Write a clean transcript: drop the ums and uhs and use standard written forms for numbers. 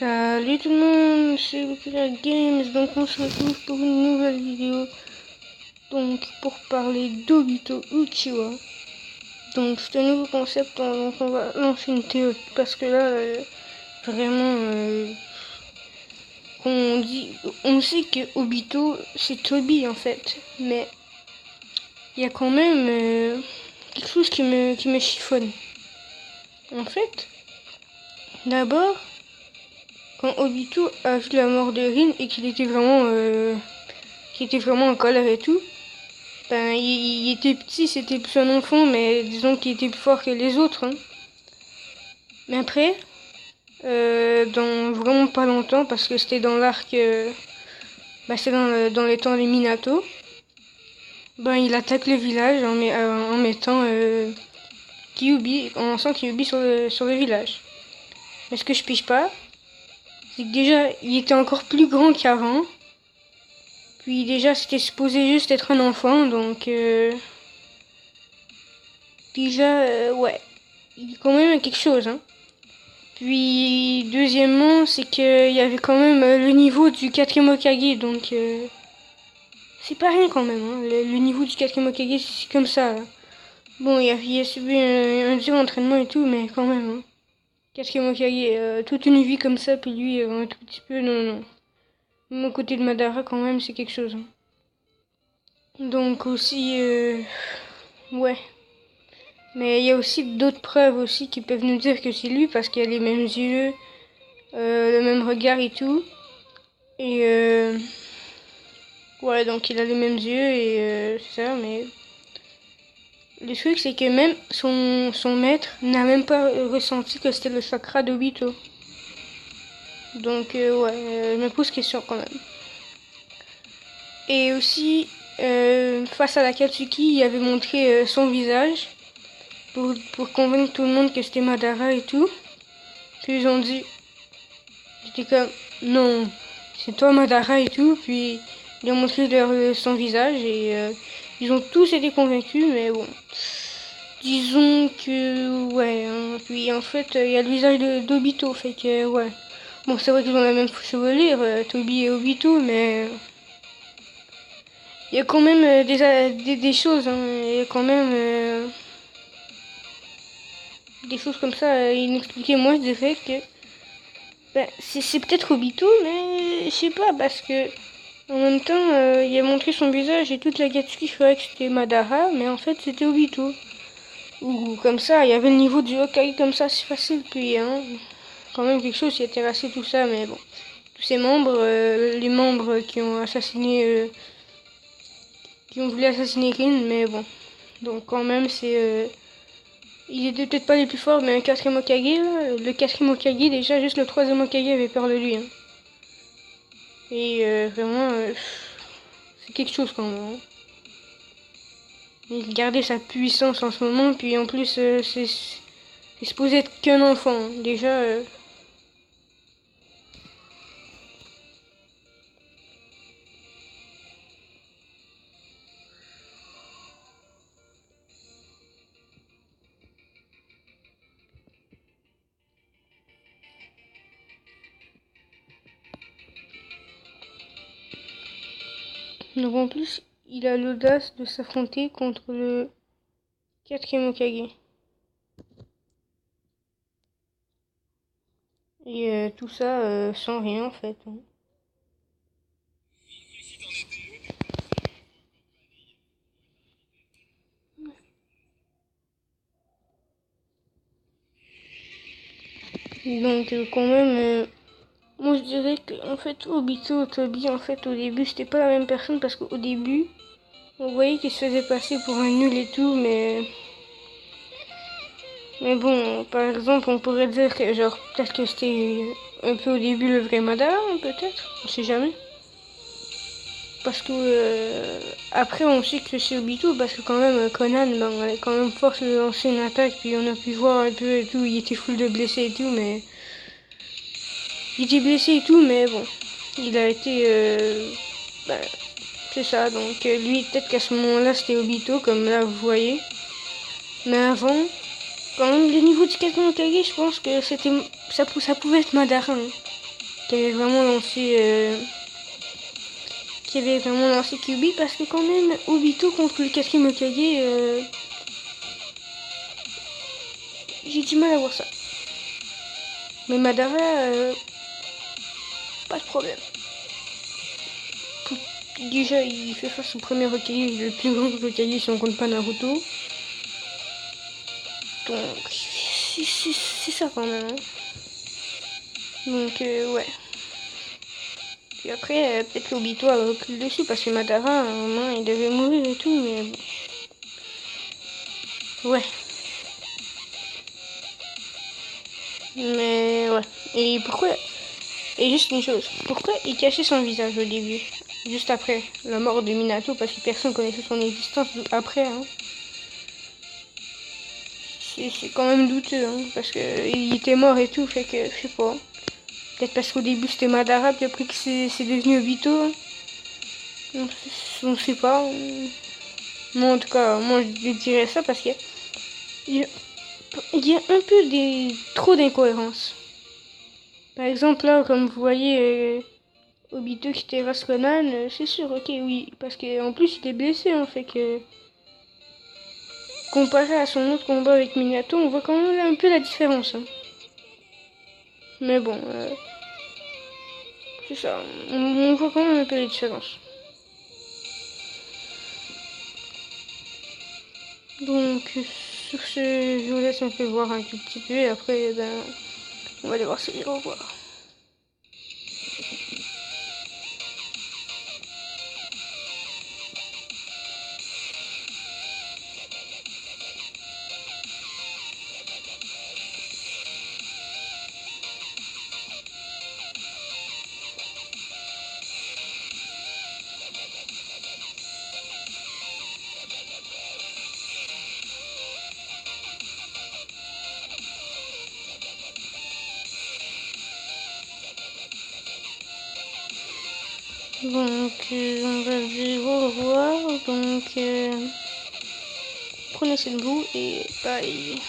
Salut tout le monde, c'est Lukira Games, donc on se retrouve pour une nouvelle vidéo, donc pour parler d'Obito Uchiwa. Donc c'est un nouveau concept, donc on va lancer une théorie, parce que là, vraiment, on sait que Obito c'est Toby en fait, mais il y a quand même quelque chose qui me chiffonne. En fait, d'abord, quand Obito a vu la mort de Rin et qu'il était vraiment en colère et tout, ben il était petit, c'était plus un enfant, mais disons qu'il était plus fort que les autres. Hein. Mais après, dans vraiment pas longtemps, parce que c'était dans l'arc, c'est dans les temps des Minato, ben il attaque le village en mettant Kyuubi, en lançant Kyuubi sur le village. Mais ce que je pige pas, c'est que déjà il était encore plus grand qu'avant. Puis déjà, c'était supposé juste être un enfant, donc déjà, ouais, il y a quand même quelque chose. Hein. Puis deuxièmement, c'est qu'il y avait quand même le niveau du 4ème Hokage, donc c'est pas rien quand même. Hein. Le niveau du 4ème Hokage, c'est comme ça. Là. Bon, il a subi un dur entraînement et tout, mais quand même. Hein. 4ème Hokage, toute une vie comme ça, puis lui, un tout petit peu, non, non. Même aux côtés de Madara, quand même, c'est quelque chose. Hein. Donc aussi, ouais. Mais il y a aussi d'autres preuves aussi qui peuvent nous dire que c'est lui parce qu'il a les mêmes yeux, le même regard et tout. Et ouais, donc il a les mêmes yeux et c'est ça. Mais le truc c'est que même son maître n'a même pas ressenti que c'était le chakra d'Obito. Donc ouais, je me pose question quand même. Et aussi, face à la Katsuki, il avait montré son visage. Pour convaincre tout le monde que c'était Madara et tout. Puis ils ont dit, j'étais comme, non, c'est toi Madara et tout. Puis ils ont montré son visage et ils ont tous été convaincus, mais bon. Disons que, ouais, hein, puis en fait, il y a le visage d'Obito, fait que, ouais. Bon, c'est vrai qu'ils ont la même chevelure, Toby et Obito, mais il y a quand même des choses, hein, il y a quand même des choses comme ça inexpliquées. Moi, je dirais que c'est peut-être Obito, mais je sais pas, parce que en même temps, il a montré son visage et toute la Gatsuki ferait que c'était Madara, mais en fait c'était Obito. Ou comme ça, il y avait le niveau du Hokage comme ça, c'est facile, puis hein, quand même quelque chose qui a terrassé tout ça, mais bon. Tous ces membres, les membres qui ont assassiné, qui ont voulu assassiner Rin, mais bon. Donc quand même, c'est... ils étaient peut-être pas les plus forts, mais un 4ème Hokage, là, le 4ème Hokage, déjà, juste le 3ème Hokage avait peur de lui. Hein. Et vraiment, c'est quelque chose quand même. Hein. Il gardait sa puissance en ce moment, puis en plus, c'est supposé être qu'un enfant. Hein. Déjà, donc en plus, il a l'audace de s'affronter contre le 4ème Hokage. Et tout ça sans rien en fait. Hein. Donc quand même, moi je dirais que en fait Obito et Toby en fait au début c'était pas la même personne parce qu'au début on voyait qu'il se faisait passer pour un nul et tout, mais bon, par exemple, on pourrait dire que, genre, peut-être que c'était un peu au début le vrai Madara, hein, peut-être, on sait jamais. Parce que, après, on sait que c'est Obito, parce que quand même, Conan, ben, on avait quand même force de lancer une attaque, puis on a pu voir un peu et tout, il était full de blessés et tout, mais... Il était blessé et tout, mais bon, il a été, ben, c'est ça, donc lui, peut-être qu'à ce moment-là, c'était Obito, comme là, vous voyez. Mais avant, quand même, le niveau du 4ème Hokage, je pense que ça pouvait être Madara. Hein. qui avait vraiment lancé Kyuubi, parce que quand même Obito contre le 4ème Hokage, j'ai du mal à voir ça. Mais Madara, pas de problème. Déjà, il fait face au premier Hokage, le plus grand Hokage si on compte pas Naruto. Donc, c'est ça quand même. Hein. Donc, ouais. Et après, peut-être qu'Obito a repris le dessus, parce que Madara, à un moment, il devait mourir et tout, mais bon. Ouais. Mais, ouais. Et pourquoi... Et juste une chose, pourquoi il cachait son visage au début? Juste après la mort de Minato, parce que personne connaissait son existence après, hein. C'est quand même douteux, hein, parce qu'il était mort et tout, fait que, je sais pas. Peut-être parce qu'au début c'était Madara, puis après que c'est devenu Obito. Hein. On sait pas. Moi en tout cas, moi je dirais ça parce qu'il y a un peu trop d'incohérences. Par exemple là, comme vous voyez, Obito qui terrasse Conan, c'est sûr, ok, oui. Parce qu'en plus il est blessé, hein, fait que... Comparé à son autre combat avec Minato, on voit quand même un peu la différence. Hein. Mais bon, c'est ça, on voit quand même un peu la différence. Donc, sur ce, je vous laisse un peu voir un tout petit peu et après, ben, on va devoir se dire au revoir. Donc, on va dire au revoir. Donc, prenez soin de vous et bye.